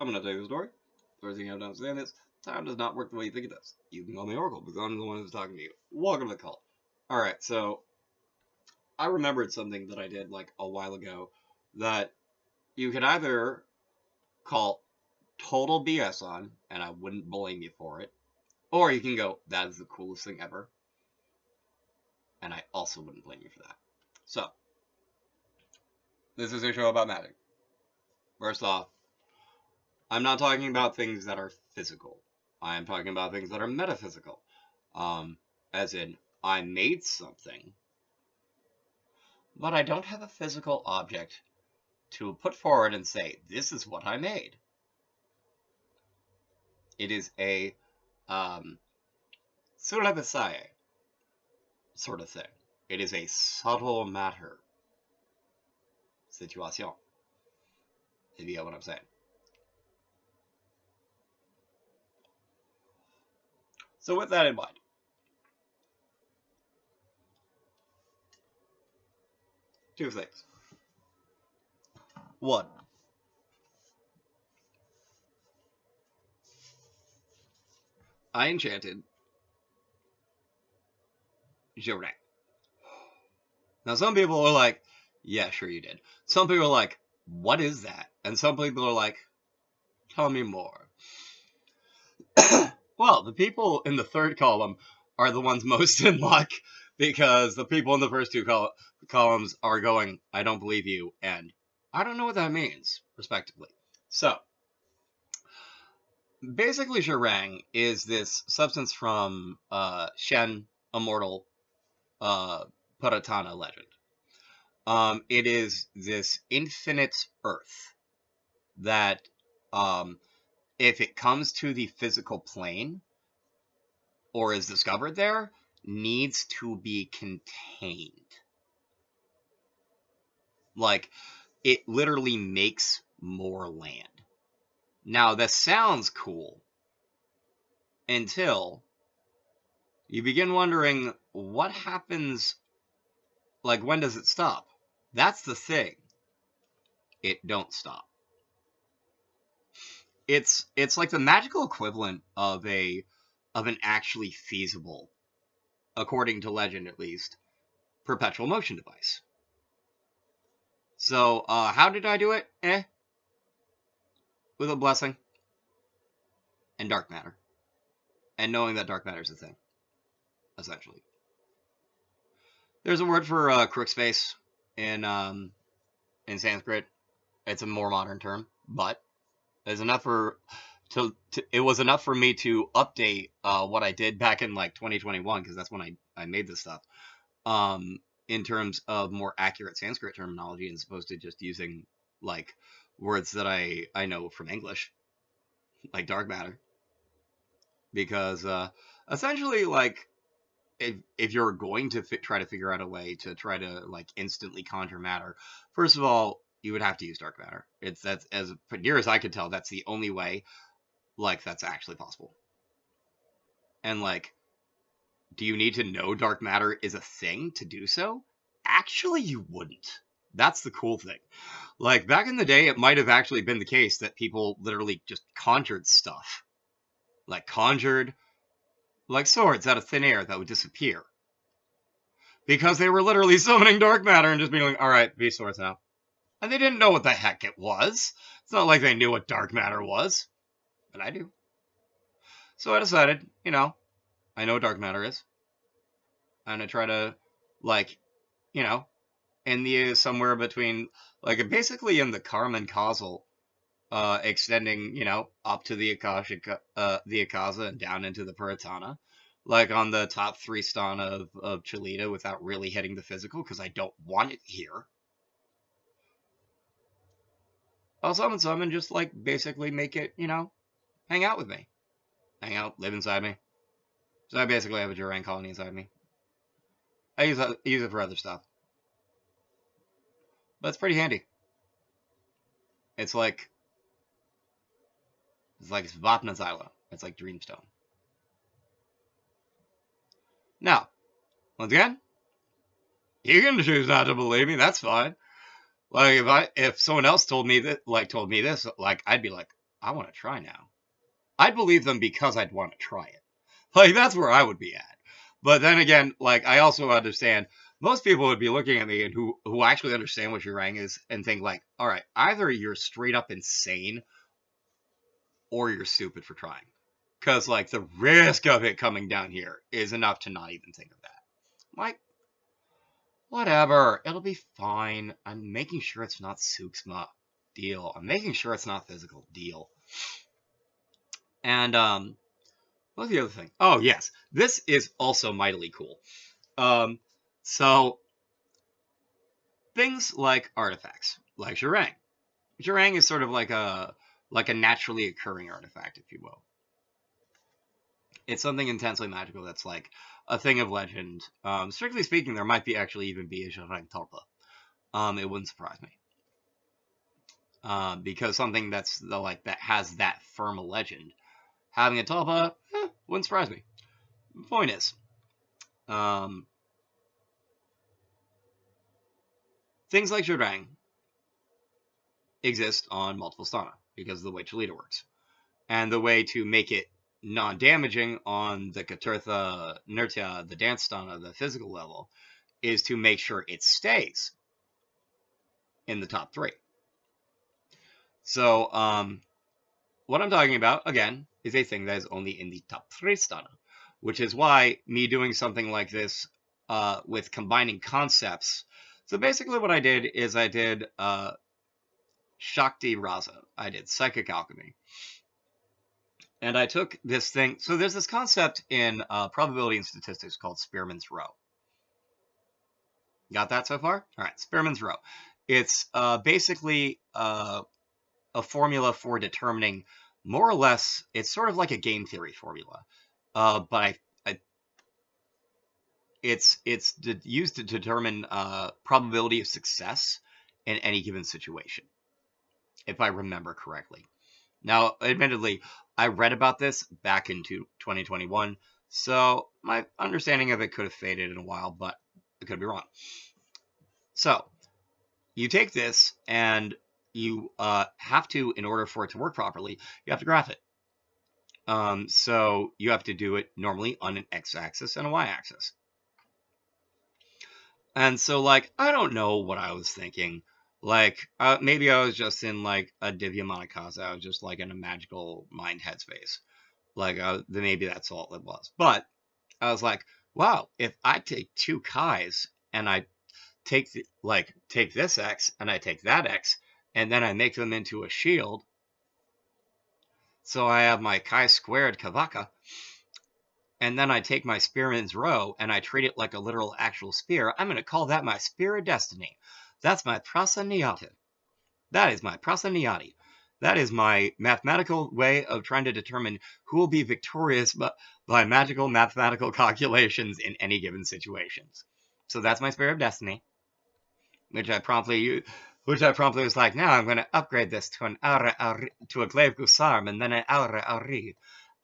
I'm going to tell you a story. First thing you have to understand is, time does not work the way you think it does. You can call me Oracle, because I'm the one who's talking to you. Welcome to the call. Alright, so, I remembered something that I did, like, a while ago, that you could either call total BS on, and I wouldn't blame you for it, or you can go, that is the coolest thing ever, and I also wouldn't blame you for that. So, this is a show about magic. First off, I'm not talking about things that are physical. I am talking about things that are metaphysical. As in, I made something, but I don't have a physical object to put forward and say, this is what I made. It is a surabasai sort of thing. It is a subtle matter situation, if you get what I'm saying. So with that in mind, two things. One, I enchanted Xirang. Now some people are like, yeah, sure you did. Some people are like, what is that? And some people are like, tell me more. Well, the people in the third column are the ones most in luck, because the people in the first two columns are going, I don't believe you, and I don't know what that means, respectively. So, basically Xirang is this substance from Shen, Immortal, Puratana legend. It is this infinite earth that, if it comes to the physical plane, or is discovered there, needs to be contained. Like, it literally makes more land. Now, that sounds cool until you begin wondering, what happens, like, when does it stop? That's the thing. It don't stop. It's like the magical equivalent of an actually feasible, according to legend at least, perpetual motion device. So, how did I do it? With a blessing. And dark matter. And knowing that dark matter is a thing. Essentially. There's a word for crook space in Sanskrit. It's a more modern term, but it's enough it was enough for me to update what I did back in like 2021, because that's when I made this stuff. In terms of more accurate Sanskrit terminology, as opposed to just using like words that I know from English, like dark matter. Because essentially, like, if you're going to try to figure out a way to try to like instantly conjure matter, first of all, you would have to use dark matter. That's, as near as I could tell, that's the only way, like, that's actually possible. And like, do you need to know dark matter is a thing to do so? Actually, you wouldn't. That's the cool thing. Like, back in the day, it might have actually been the case that people literally just conjured stuff. Like, conjured, like, swords out of thin air that would disappear. Because they were literally summoning dark matter and just being like, alright, be swords now. And they didn't know what the heck it was. It's not like they knew what dark matter was. But I do. So I decided, I know what dark matter is. I'm gonna try to, like, in the somewhere between, like, basically in the Karma and causal, extending, up to the Akashic, the Akaza and down into the Puratana, like on the top 3 sthana of Chalita, without really hitting the physical, because I don't want it here. I'll summon some and just, like, basically make it, hang out with me. Hang out, live inside me. So I basically have a Xirang colony inside me. I use it for other stuff. But it's pretty handy. It's like Vapna Zyla. It's like Dreamstone. Now, once again, you can choose not to believe me. That's fine. Like, if someone else told me this, like, I'd be like, I want to try now. I'd believe them because I'd want to try it. Like, that's where I would be at. But then again, like, I also understand most people would be looking at me and who actually understand what Xirang is and think, like, all right, either you're straight up insane or you're stupid for trying. Because, like, the risk of it coming down here is enough to not even think of that. Like, whatever, it'll be fine. I'm making sure it's not Suksma. Deal. I'm making sure it's not physical. Deal. And, what's the other thing? Oh, yes. This is also mightily cool. So, things like artifacts, like Xirang. Xirang is sort of like a naturally occurring artifact, if you will. It's something intensely magical that's like a thing of legend. Strictly speaking, there might be actually even be a Xirang Tulpa. It wouldn't surprise me. Because something that's that has that firm a legend, having a Tulpa, wouldn't surprise me. The point is, things like Xirang exist on multiple stana because of the way Chalita works. And the way to make it non-damaging on the Katurtha Nirtya, the dance stana, the physical level, is to make sure it stays in the top 3. So, what I'm talking about, again, is a thing that is only in the top 3 stana, which is why me doing something like this with combining concepts. So basically what I did is I did Shakti Rasa. I did Psychic Alchemy. And I took this thing. So there's this concept in probability and statistics called Spearman's Row. Got that so far? All right, Spearman's Row. It's basically a formula for determining more or less. It's sort of like a game theory formula, but it's used to determine probability of success in any given situation, if I remember correctly. Now, admittedly, I read about this back into 2021, so my understanding of it could have faded in a while, but I could be wrong. So, you take this and you have to, in order for it to work properly, you have to graph it. So, you have to do it normally on an x-axis and a y-axis. And so, like, I don't know what I was thinking. Like, maybe I was just in, like, a Divya Manakasa. I was just, like, in a magical mind headspace. Like, maybe that's all it was. But I was like, wow, if I take 2 Kais and I take this X and I take that X and then I make them into a shield, so I have my Chi squared Kavaka, and then I take my Spearman's Row and I treat it like a literal actual spear, I'm going to call that my Spear of Destiny. That's my Prasa Niyati. That is my Prasa Niyati. That is my mathematical way of trying to determine who will be victorious by magical mathematical calculations in any given situations. So that's my Spear of Destiny, which I promptly was like, now I'm going to upgrade this to an to a Glaive Gusarm, and then an Aura Ari.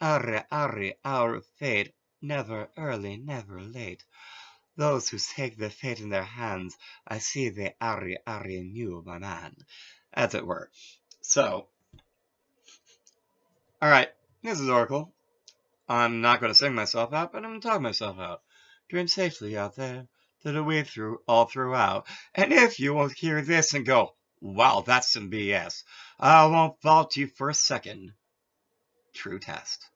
Aura Ari, our fate, never early, never late. Those who take their fate in their hands, I see the Ari Ari knew, my man, as it were. So, alright, this is Oracle. I'm not going to sing myself out, but I'm going to talk myself out. Dream safely out there, to the way through, all throughout. And if you will hear this and go, wow, that's some BS, I won't fault you for a second. True test.